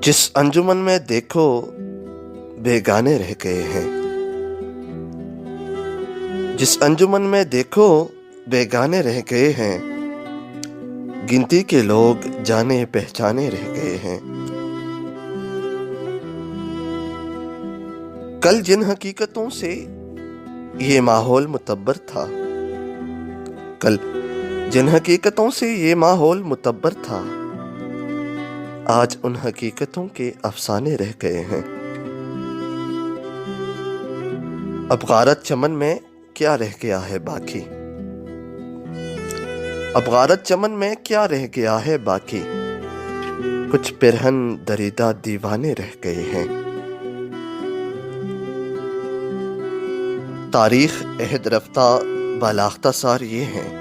जिस अंजुमन में देखो बेगाने रह गए हैं। जिस अंजुमन में देखो बेगाने रह गए हैं। गिनती के लोग जाने पहचाने रह गए हैं। कल जिन हकीकतों से ये माहौल मुतब्बर था, कल जिन हकीकतों से ये माहौल मुतब्बर था, आज उन हकीकतों के अफसाने रह गए हैं। अब गारत चमन में क्या रह गया है बाकी, अब गारत चमन में क्या रह गया है बाकी। कुछ पिरहन दरीदा दीवाने रह गए हैं। तारीख अहद रफ्ता बालाख्ता सार ये हैं।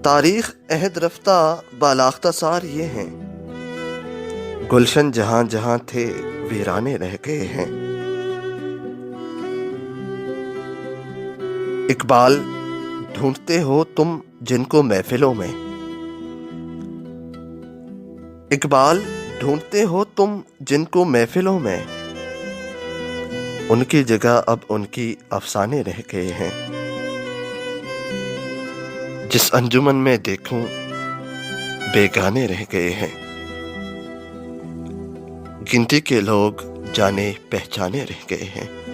तारीख अहद रफ्ता बालाख्ता सार ये हैं। गुलशन जहां जहां थे वीराने रह गए हैं। इकबाल ढूंढते हो तुम जिनको महफिलों में, इकबाल ढूंढते हो तुम जिनको महफिलों में। उनकी जगह अब उनकी अफसाने रह गए हैं। जिस अंजुमन में देखूं बेगाने रह गए हैं। गिनती के लोग जाने पहचाने रह गए हैं।